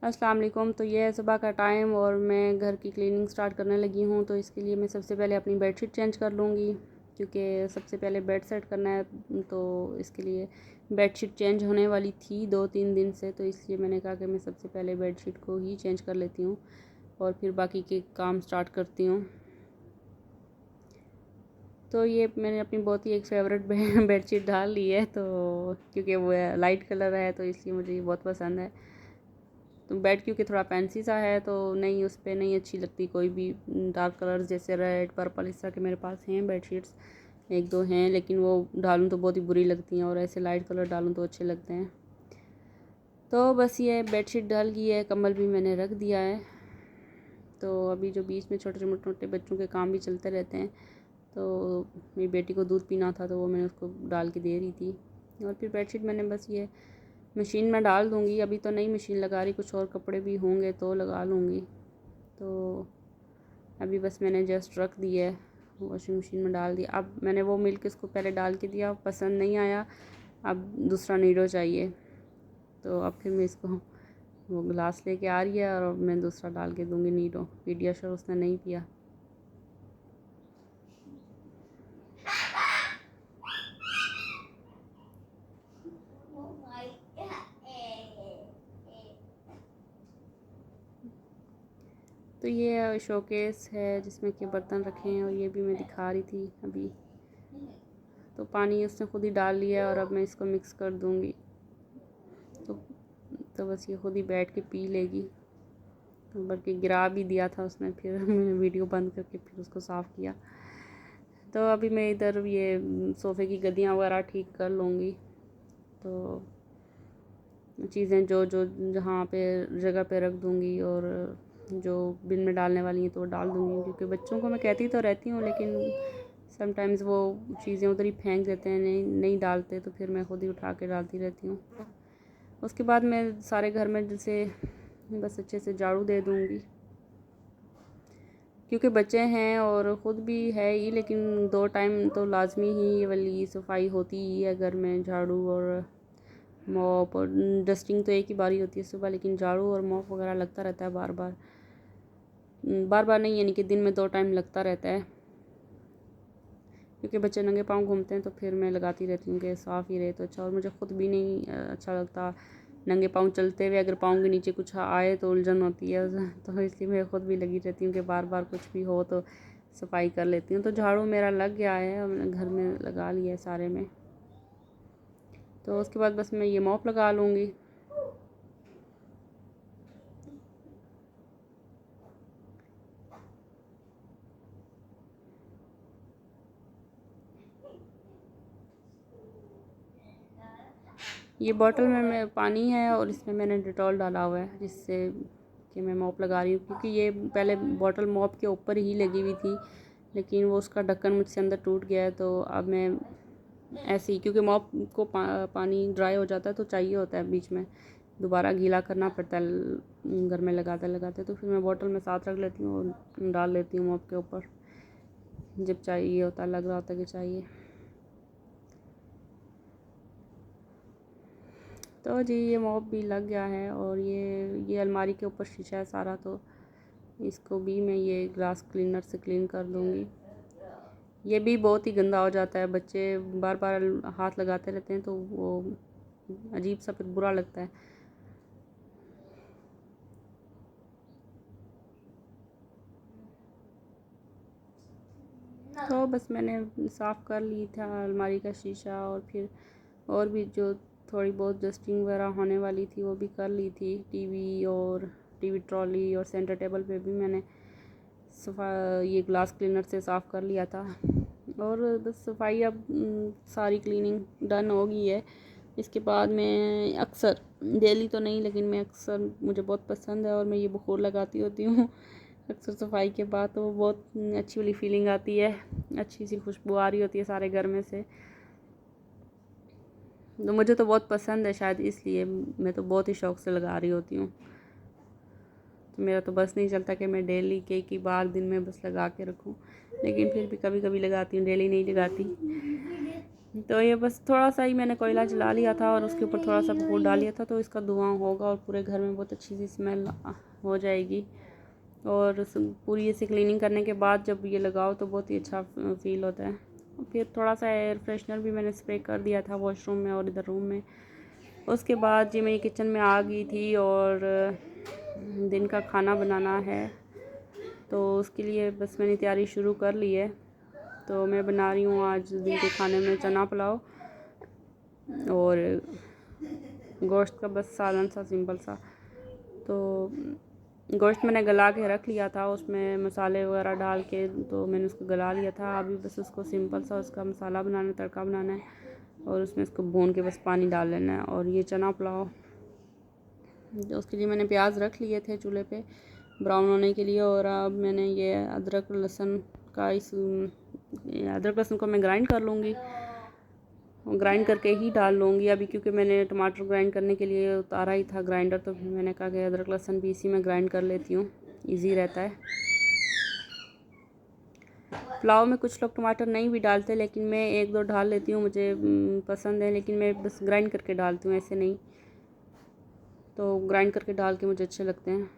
अस्सलाम वालेकुम। तो ये है सुबह का टाइम और मैं घर की क्लीनिंग स्टार्ट करने लगी हूँ। तो इसके लिए मैं सबसे पहले अपनी बेडशीट चेंज कर लूँगी, क्योंकि सबसे पहले बेड सेट करना है। तो इसके लिए बेडशीट चेंज होने वाली थी 2-3 दिन से, तो इसलिए मैंने कहा कि मैं सबसे पहले बेडशीट को ही चेंज कर लेती हूँ और फिर बाकी के काम स्टार्ट करती हूँ। तो ये मैंने अपनी बहुत ही एक फ़ेवरेट बेडशीट डाल ली है, तो क्योंकि वो लाइट कलर है तो इसलिए मुझे ये बहुत पसंद है। तो बेड क्योंकि थोड़ा फैंसी सा है तो नहीं, उस पर नहीं अच्छी लगती कोई भी डार्क कलर्स जैसे रेड, पर्पल, इस तरह के मेरे पास हैं बेडशीट्स, एक दो हैं, लेकिन वो डालूँ तो बहुत ही बुरी लगती हैं और ऐसे लाइट कलर डालूँ तो अच्छे लगते हैं। तो बस ये बेडशीट डल गई है, कंबल भी मैंने रख दिया है। तो अभी जो बीच में छोटे मोटे बच्चों के काम भी चलते रहते हैं, तो मेरी बेटी को दूध पीना था तो वो मैंने उसको डाल के दे रही थी। और फिर बेडशीट मैंने बस ये मशीन में डाल दूँगी। अभी तो नई मशीन लगा रही, कुछ और कपड़े भी होंगे तो लगा लूँगी। तो अभी बस मैंने जस्ट रख दी है, वॉशिंग मशीन में डाल दिया। अब मैंने वो मिल्क इसको पहले डाल के दिया, पसंद नहीं आया, अब दूसरा नीडो चाहिए। तो अब फिर मैं इसको वो गिलास लेके आ रही है और अब मैं दूसरा डाल के दूँगी नीडो। पीडियाश्योर उसने नहीं पिया। तो ये शोकेस है जिसमें कि बर्तन रखे हैं और ये भी मैं दिखा रही थी अभी। तो पानी उसने खुद ही डाल लिया और अब मैं इसको मिक्स कर दूँगी। तो बस ये खुद ही बैठ के पी लेगी। तो बल्कि गिरा भी दिया था उसने, फिर मैंने वीडियो बंद करके फिर उसको साफ़ किया। तो अभी मैं इधर ये सोफ़े की गद्दियाँ वगैरह ठीक कर लूँगी। तो चीज़ें जो जो जहाँ पे जगह पे रख दूँगी और जो बिन में डालने वाली हैं तो डाल दूँगी, क्योंकि बच्चों को मैं कहती तो रहती हूँ लेकिन समटाइम्स वो चीज़ें उधर ही फेंक देते हैं, नहीं डालते, तो फिर मैं खुद ही उठा के डालती रहती हूँ। उसके बाद मैं सारे घर में जैसे बस अच्छे से झाड़ू दे दूँगी, क्योंकि बच्चे हैं और ख़ुद भी है ही, लेकिन 2 टाइम तो लाजमी ही ये वाली सफाई होती ही है घर में। झाड़ू और मॉप और डस्टिंग तो एक ही बारी होती है सुबह, लेकिन झाड़ू और मॉप वगैरह लगता रहता है बार बार नहीं, यानी कि दिन में 2 टाइम लगता रहता है, क्योंकि बच्चे नंगे पाँव घूमते हैं तो फिर मैं लगाती रहती हूँ कि साफ़ ही रहे तो अच्छा। और मुझे ख़ुद भी नहीं अच्छा लगता नंगे पाँव चलते हुए, अगर पाँव के नीचे कुछ आए तो उलझन होती है, तो इसलिए मैं ख़ुद भी लगी रहती हूँ कि बार बार कुछ भी हो तो सफाई कर लेती हूँ। तो झाड़ू मेरा लग गया है, मैंने घर में लगा लिया है सारे में। तो उसके बाद बस मैं ये मॉप लगा लूँगी। ये बॉटल में मैं पानी है और इसमें मैंने डिटॉल डाला हुआ है, जिससे कि मैं मॉप लगा रही हूँ। क्योंकि ये पहले बॉटल मॉप के ऊपर ही लगी हुई थी, लेकिन वो उसका ढक्कन मुझसे अंदर टूट गया है। तो अब मैं ऐसे ही, क्योंकि मॉप को पानी ड्राई हो जाता है तो चाहिए होता है बीच में दोबारा गीला करना पड़ता है घर में लगाते लगाते, तो फिर मैं बॉटल में साथ रख लेती हूँ और डाल लेती हूँ मॉप के ऊपर जब चाहिए होता, लग रहा होता कि चाहिए। तो जी ये मॉप भी लग गया है और ये अलमारी के ऊपर शीशा है सारा, तो इसको भी मैं ये ग्लास क्लीनर से क्लीन कर दूँगी। ये भी बहुत ही गंदा हो जाता है, बच्चे बार बार हाथ लगाते रहते हैं तो वो अजीब सा फिर बुरा लगता है। तो बस मैंने साफ़ कर ली था अलमारी का शीशा, और फिर और भी जो थोड़ी बहुत डस्टिंग वगैरह होने वाली थी वो भी कर ली थी। टीवी ट्रॉली और सेंटर टेबल पे भी मैंने ये ग्लास क्लीनर से साफ़ कर लिया था। और बस सफाई अब सारी क्लीनिंग डन हो गई है। इसके बाद मैं अक्सर, डेली तो नहीं लेकिन मैं अक्सर, मुझे बहुत पसंद है और मैं ये बखूर लगाती होती हूँ अक्सर सफाई के बाद, तो वो बहुत अच्छी वाली फीलिंग आती है, अच्छी सी खुशबू आ रही होती है सारे घर में से। तो मुझे तो बहुत पसंद है, शायद इसलिए मैं तो बहुत ही शौक़ से लगा रही होती हूँ। तो मेरा तो बस नहीं चलता कि मैं डेली के ही बार दिन में बस लगा के रखूँ, लेकिन फिर भी कभी कभी लगाती हूँ, डेली नहीं लगाती। तो ये बस थोड़ा सा ही मैंने कोयला जला लिया था और उसके ऊपर थोड़ा सा वो डाल लिया था, तो इसका धुआं होगा और पूरे घर में बहुत अच्छी सी स्मेल हो जाएगी। और पूरी ऐसे क्लीनिंग करने के बाद जब ये लगाओ तो बहुत ही अच्छा फील होता है। फिर थोड़ा सा एयर फ्रेशनर भी मैंने स्प्रे कर दिया था वॉशरूम में और इधर रूम में। उसके बाद जी मैं ये किचन में आ गई थी और दिन का खाना बनाना है, तो उसके लिए बस मैंने तैयारी शुरू कर ली है। तो मैं बना रही हूँ आज दिन के खाने में चना पुलाव और गोश्त का बस सालन सा सिंपल सा। तो गोश्त मैंने गला के रख लिया था, उसमें मसाले वगैरह डाल के तो मैंने उसको गला लिया था। अभी बस उसको सिंपल सा उसका मसाला बनाना, तड़का बनाना है और उसमें उसको भून के बस पानी डाल लेना है। और ये चना पुलाव, तो उसके लिए मैंने प्याज रख लिए थे चूल्हे पे ब्राउन होने के लिए। और अब मैंने ये अदरक लहसुन का अदरक लहसुन को मैं ग्राइंड कर लूँगी, ग्राइंड करके ही डाल लूँगी अभी, क्योंकि मैंने टमाटर ग्राइंड करने के लिए उतारा ही था ग्राइंडर, तो फिर मैंने कहा कि अदरक लहसुन भी इसी में ग्राइंड कर लेती हूँ, ईजी रहता है। पुलाव में कुछ लोग टमाटर नहीं भी डालते, लेकिन मैं एक दो डाल लेती हूँ, मुझे पसंद है, लेकिन मैं बस ग्राइंड करके डालती हूँ, ऐसे नहीं। तो ग्राइंड करके डाल के मुझे अच्छे लगते हैं।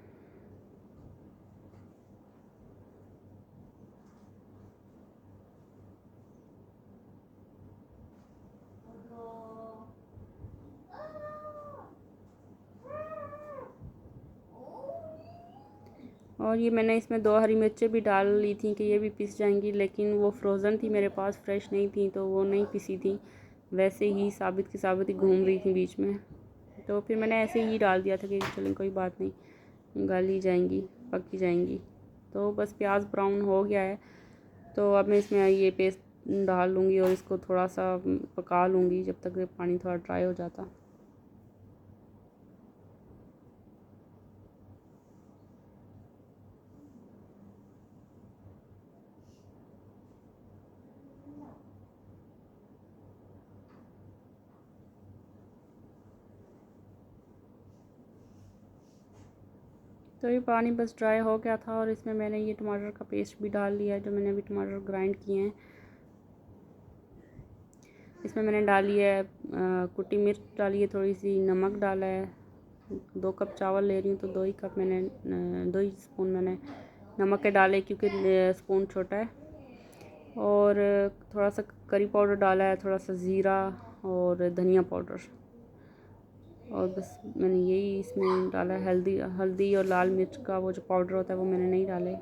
और ये मैंने इसमें 2 हरी मिर्चें भी डाल ली थी कि ये भी पिस जाएंगी, लेकिन वो फ्रोज़न थी मेरे पास, फ्रेश नहीं थी, तो वो नहीं पिसी थी, वैसे ही साबित की साबित ही घूम रही थी बीच में। तो फिर मैंने ऐसे ही डाल दिया था कि चलें कोई बात नहीं, गल ही जाएंगी, पक ही जाएंगी। तो बस प्याज ब्राउन हो गया है, तो अब मैं इसमें ये पेस्ट डाल लूँगी और इसको थोड़ा सा पका लूँगी जब तक पानी थोड़ा ड्राई हो जाता। तो ये पानी बस ड्राई हो गया था और इसमें मैंने ये टमाटर का पेस्ट भी डाल लिया है, जो मैंने अभी टमाटर ग्राइंड किए हैं। इसमें मैंने डाली है कुटी मिर्च डाली है, थोड़ी सी नमक डाला है। 2 कप चावल ले रही हूँ तो 2 ही कप मैंने 2 ही स्पून मैंने नमक के डाले, क्योंकि स्पून छोटा है। और थोड़ा सा करी पाउडर डाला है, थोड़ा सा ज़ीरा और धनिया पाउडर। और बस मैंने यही इसमें डाला है। हल्दी हल्दी और लाल मिर्च का वो जो पाउडर होता है वो मैंने नहीं डाले।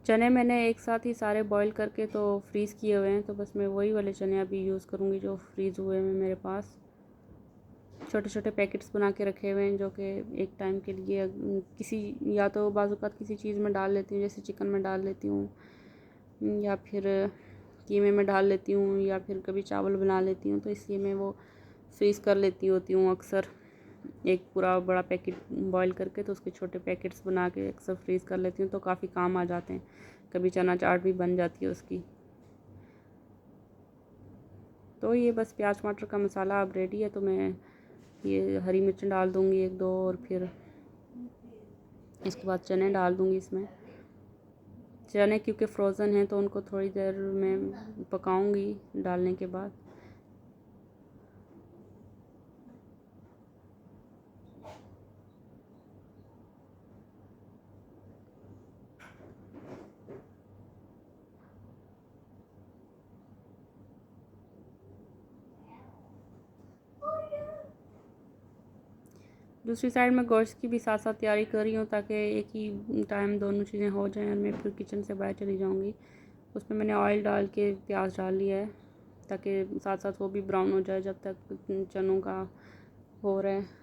चने मैंने एक साथ ही सारे बॉईल करके तो फ्रीज़ किए हुए हैं, तो बस मैं वही वाले चने अभी यूज़ करूँगी जो फ्रीज़ हुए हैं मेरे पास। छोटे छोटे पैकेट्स बना के रखे हुए हैं, जो कि एक टाइम के लिए किसी या तो बाज़ूकात किसी चीज़ में डाल लेती हूँ, जैसे चिकन में डाल लेती हूँ, या फिर कीमे में डाल लेती हूँ, या फिर कभी चावल बना लेती हूँ, तो इसलिए मैं वो फ्रीज़ कर लेती होती हूँ अक्सर। एक पूरा बड़ा पैकेट बॉईल करके तो उसके छोटे पैकेट्स बना के अक्सर फ्रीज़ कर लेती हूँ, तो काफ़ी काम आ जाते हैं। कभी चना चाट भी बन जाती है उसकी। तो ये बस प्याज टमाटर का मसाला अब रेडी है, तो मैं ये हरी मिर्च डाल दूँगी 1-2 और फिर इसके बाद चने डाल दूँगी इसमें। चने क्योंकि फ्रोज़न हैं तो उनको थोड़ी देर में पकाऊँगी डालने के बाद। दूसरी साइड में गोश्त की भी साथ साथ तैयारी कर रही हूँ, ताकि एक ही टाइम दोनों चीज़ें हो जाएं और मैं फिर किचन से बाहर चली जाऊँगी। उसमें मैंने ऑयल डाल के प्याज डाल लिया है, ताकि साथ साथ वो भी ब्राउन हो जाए जब तक चनों का हो रहा है।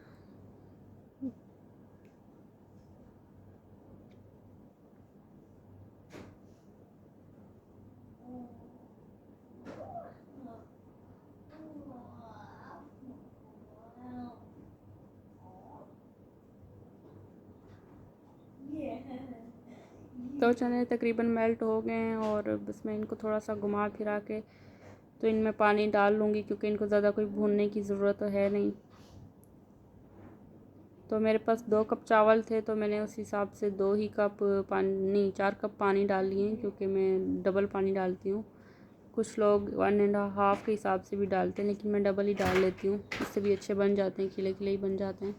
तो चने तकरीबन मेल्ट हो गए हैं और बस मैं इनको थोड़ा सा घुमा फिरा के तो इनमें पानी डाल लूँगी, क्योंकि इनको ज़्यादा कोई भूनने की ज़रूरत तो है नहीं। तो मेरे पास 2 कप चावल थे, तो मैंने उस हिसाब से 2 ही कप पानी 4 कप पानी डाल लिए, क्योंकि मैं डबल पानी डालती हूँ। कुछ लोग 1.5 के हिसाब से भी डालते हैं, लेकिन मैं डबल ही डाल लेती हूँ, इससे भी अच्छे बन जाते हैं, खिले खिले ही बन जाते हैं।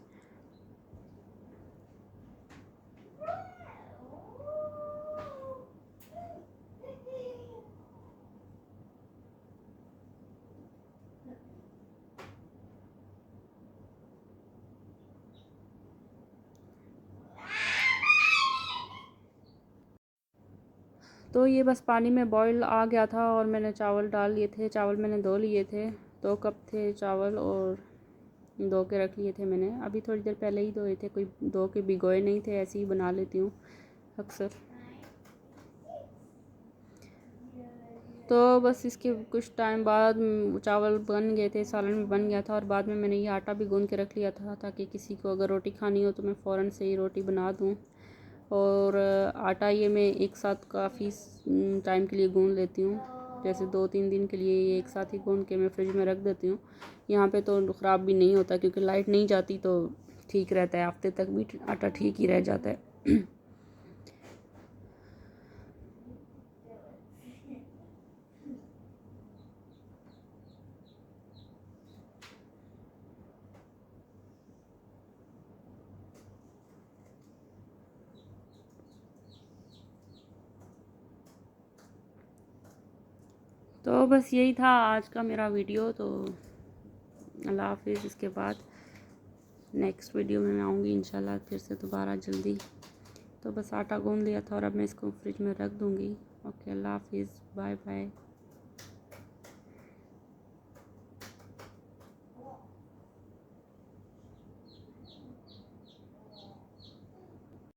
तो ये बस पानी में बॉईल आ गया था और मैंने चावल डाल लिए थे। चावल मैंने धो लिए थे, 2 कप थे चावल और धो के रख लिए थे मैंने। अभी थोड़ी देर पहले ही धोए थे, कोई धो के भिगोए नहीं थे, ऐसे ही बना लेती हूँ अक्सर। तो बस इसके कुछ टाइम बाद चावल बन गए थे, सालन भी बन गया था, और बाद में मैंने ये आटा भी गूँध के रख लिया था, ताकि किसी को अगर रोटी खानी हो तो मैं फ़ौरन से ही रोटी बना दूँ। और आटा ये मैं एक साथ काफ़ी टाइम के लिए गूँध लेती हूँ, जैसे 2-3 दिन के लिए ये एक साथ ही गूँध के मैं फ्रिज में रख देती हूँ। यहाँ पे तो ख़राब भी नहीं होता, क्योंकि लाइट नहीं जाती तो ठीक रहता है, हफ्ते तक भी आटा ठीक ही रह जाता है। तो बस यही था आज का मेरा वीडियो। तो अल्लाह हाफिज़। इसके बाद नेक्स्ट वीडियो में मैं आऊँगी इंशाल्लाह फिर से दोबारा जल्दी। तो बस आटा गूँध लिया था और अब मैं इसको फ्रिज में रख दूँगी। ओके, अल्लाह हाफिज़, बाय बाय।